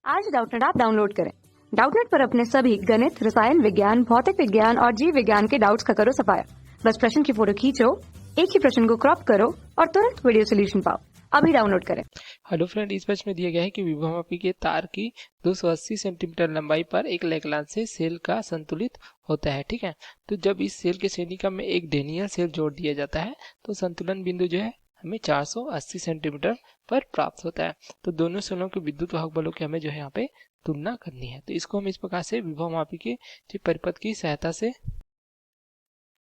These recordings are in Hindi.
आज डाउटनेट ऐप डाउनलोड करें। डाउटनेट पर अपने सभी गणित, रसायन विज्ञान, भौतिक विज्ञान और जीव विज्ञान के डाउट्स का करो सफाया। बस प्रश्न की फोटो खींचो, एक ही प्रश्न को क्रॉप करो और तुरंत वीडियो सोल्यूशन पाओ। अभी डाउनलोड करें। हेलो फ्रेंड, इस बैच में दिया गया है कि विभवमापी के तार की 280 सेंटीमीटर लंबाई पर एक लैग्रांज सेल का संतुलित होता है। ठीक है, तो जब इस सेल के श्रेणिक्रम में एक डेनियल सेल जोड़ दिया जाता है तो संतुलन बिंदु जो है हमें 480 सेंटीमीटर पर प्राप्त होता है। तो दोनों सेलों के विद्युत वाहक बलों की हमें जो है यहाँ पे तुलना करनी है। तो इसको हम इस प्रकार से विभवमापी के परिपथ की सहायता से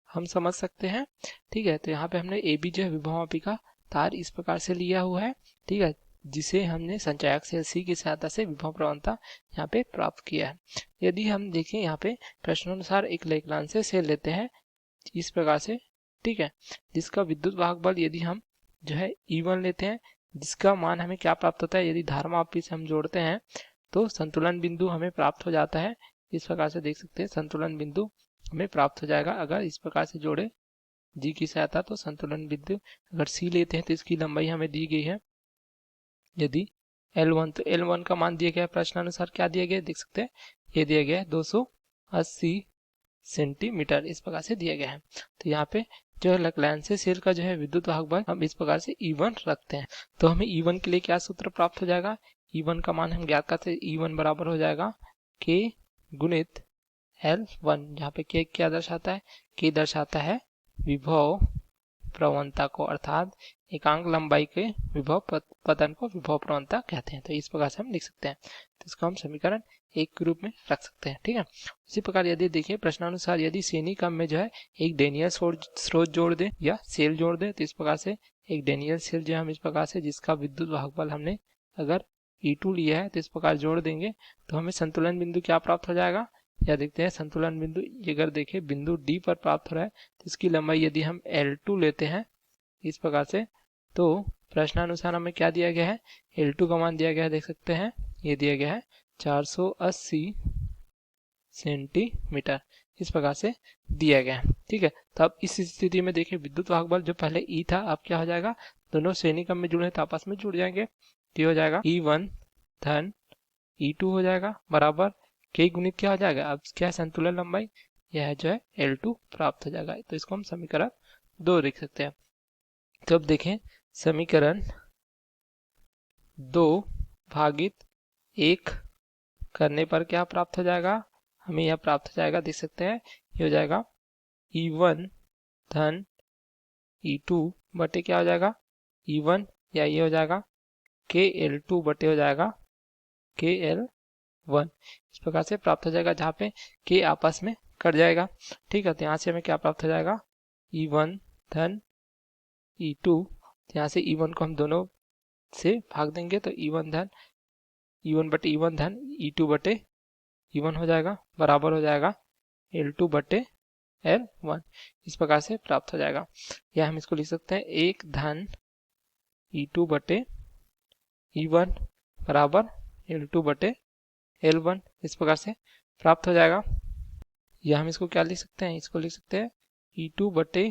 हम समझ सकते हैं। ठीक है, तो यहाँ पे हमने ए बी जो है विभवमापी का तार इस प्रकार से लिया हुआ है। ठीक है, जिसे हमने संचायक सेल सी की सहायता से विभव प्रवणता यहाँ पे प्राप्त किया है। यदि हम देखें यहाँ पे प्रश्नानुसार एक लैग्रांज सेल लेते हैं इस प्रकार से, ठीक है, जिसका विद्युत वाहक बल यदि हम जो है E1 लेते हैं, जिसका मान हमें क्या प्राप्त होता है, यदि धारमापी से हम जोड़ते हैं तो संतुलन बिंदु हमें प्राप्त हो जाता है। इस प्रकार से देख सकते हैं संतुलन बिंदु हमें प्राप्त हो जाएगा अगर इस प्रकार से जोड़े जी की सहायता। तो संतुलन बिंदु अगर सी लेते हैं तो इसकी लंबाई हमें दी गई है यदि L1, तो L1 का मान दिया गया है प्रश्नानुसार, क्या दिया गया है देख सकते हैं, ये दिया गया है 280 सेंटीमीटर, इस प्रकार से दिया गया है। तो यहाँ पे जो है लैग्रांज सेल का जो है विद्युत वाहक बल हम इस प्रकार से E1 रखते हैं। तो हमें E1 के लिए क्या सूत्र प्राप्त हो जाएगा, E1 का मान हम ज्ञात करते हैं, E1 बराबर हो जाएगा K गुणित L1, जहाँ पे K क्या दर्शाता है, K दर्शाता है विभव प्रवणता को, अर्थात एकांक लंबाई के विभव पतन को विभव प्रवणता कहते हैं। तो इस प्रकार से हम लिख सकते हैं। तो इसको हम समीकरण 1 के रूप में रख सकते हैं। ठीक है, उसी प्रकार यदि देखिए प्रश्नानुसार यदि श्रेणिक्रम में जो है एक डेनियल स्रोत जोड़ दे या सेल जोड़ दे, तो इस प्रकार से एक डेनियल सेल जो है हम इस प्रकार से जिसका विद्युत वाहक बल हमने अगर E2 लिया है तो इस प्रकार जोड़ देंगे तो हमें संतुलन बिंदु क्या प्राप्त हो जाएगा, या देखते हैं संतुलन बिंदु अगर देखें बिंदु डी पर प्राप्त हो रहा है तो इसकी लंबाई यदि हम L2 लेते हैं इस प्रकार से, तो प्रश्नानुसार हमें क्या दिया गया है, L2 का मान दिया गया है, देख सकते हैं ये दिया गया है 480 सेंटीमीटर, इस प्रकार से दिया गया है। ठीक है, तो अब इस स्थिति में देखिए विद्युत वाहक बल जो पहले E था अब क्या हो जाएगा, दोनों श्रेणिक्रम में जुड़े तो आपस में जुड़ जाएंगे, तो हो जाएगा E1 धन E2 हो जाएगा बराबर K गुणित क्या हो जाएगा, अब क्या है संतुलन लंबाई, यह जो है L2 प्राप्त हो जाएगा। तो इसको हम समीकरण 2 लिख सकते हैं। तो अब देखें समीकरण 2 भागित 1 करने पर क्या प्राप्त हो जाएगा, हमें यह प्राप्त हो जाएगा, देख सकते हैं ये हो जाएगा E1 धन E2 बटे क्या हो जाएगा E1, या ये हो जाएगा KL2 बटे हो जाएगा KL1, इस प्रकार से प्राप्त हो जाएगा, जहाँ पे K आपस में कट जाएगा। ठीक है, तो यहाँ से हमें क्या प्राप्त हो जाएगा E1 धन E2, यहाँ से E1 को हम दोनों से भाग देंगे तो E1 बटे E1 धन E2 बटे E1 हो जाएगा बराबर हो जाएगा L2 बटे L1, इस प्रकार से प्राप्त हो जाएगा। या हम इसको लिख सकते हैं 1 धन E2 बटे E1 बराबर L2 बटे L1, इस प्रकार से प्राप्त हो जाएगा। या हम इसको क्या लिख सकते हैं, इसको लिख सकते हैं E2 बटे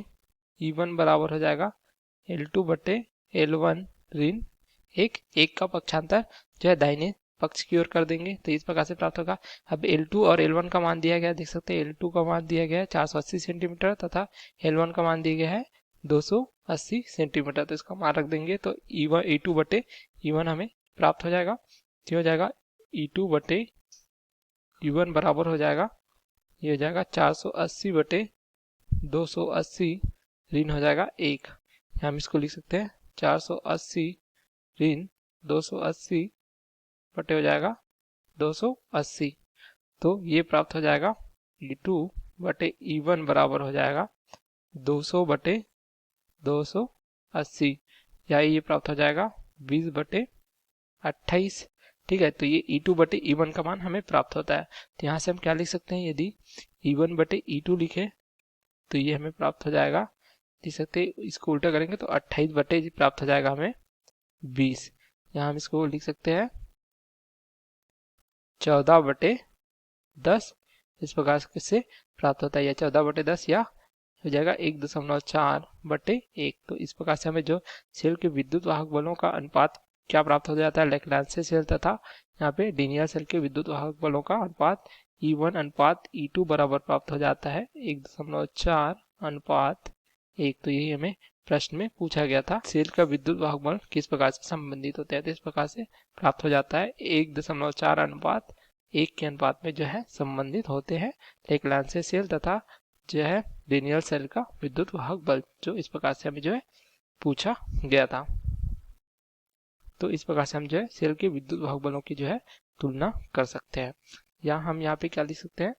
E1 बराबर हो जाएगा L2 बटे L1 ऋण 1 का पक्षांतर जो है दाहिने पक्ष की ओर कर देंगे, तो इस प्रकार से प्राप्त होगा। अब L2 और L1 का मान दिया गया है, देख सकते हैं L2 का मान दिया गया है 480 सेंटीमीटर तथा L1 का मान दिया गया है 280 सेंटीमीटर, तो इसका मान रख देंगे तो E2 बटे E1 हमें प्राप्त हो जाएगा। तो हो जाएगा E2 बटे E1 बराबर हो जाएगा, ये हो जाएगा 480 बटे 280 ऋण हो जाएगा 1, हम इसको लिख सकते हैं 480 ऋण 280 बटे हो जाएगा 280, तो ये प्राप्त हो जाएगा E2 बटे E1 बराबर हो जाएगा 200 बटे 280, या ये प्राप्त हो जाएगा 20 बटे 28। ठीक है, तो ये E2 बटे E1 का मान हमें प्राप्त होता है। तो यहाँ से हम क्या लिख सकते हैं, यदि E1 बटे E2 लिखे तो ये हमें प्राप्त हो जाएगा, लिख सकते हैं इसको उल्टा करेंगे तो 28 बटे प्राप्त हो जाएगा हमें 20, यहाँ हम इसको लिख सकते हैं 14 बटे 10, इस प्रकार से प्राप्त होता है, या 14 बटे 10 या हो जाएगा 1.4 बटे 1। तो इस प्रकार से हमें जो सेल के विद्युत वाहक बलों का अनुपात क्या प्राप्त हो जाता है, लैग्रांज सेल तथा यहाँ पे लीनियर सेल के विद्युत वाहक बलों का अनुपात E1 अनुपात E2 बराबर प्राप्त हो जाता है 1.4 अनुपात 1। तो यही हमें प्रश्न में पूछा गया था। सेल का विद्युत वाहक बल किस प्रकार से संबंधित होते हैं, तो इस प्रकार से प्राप्त हो जाता है 1.4 अनुपात 1 के अनुपात में जो है संबंधित होते हैं लैग्रांज सेल तथा जो है लीनियर सेल का विद्युत वाहक बल, जो इस प्रकार से हमें जो है पूछा गया था। तो इस प्रकार से हम जो है सेल के विद्युत वाहक बलों की जो है तुलना कर सकते हैं। या हम यहाँ पे क्या लिख सकते हैं,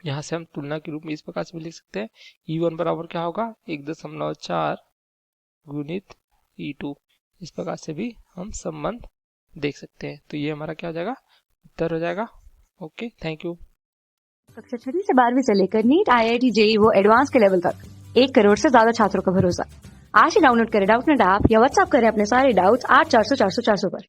यहाँ से हम तुलना के रूप में इस प्रकार से भी लिख सकते हैं, E1 बराबर क्या होगा 1.4 गुणित E2। इस प्रकार से भी हम संबंध देख सकते हैं। तो ये हमारा क्या हो जाएगा, उत्तर हो जाएगा। Okay, thank you. कक्षा 6वीं से 12वीं से लेकर नीट, IIT, JEE वो एडवांस के लेवल तक 1 करोड़ से ज्यादा छात्रों का भरोसा। आज ही डाउनलोड करें डाउटनेट ऐप या व्हाट्सएप करें अपने सारे डाउट्स 8400 400 400 पर।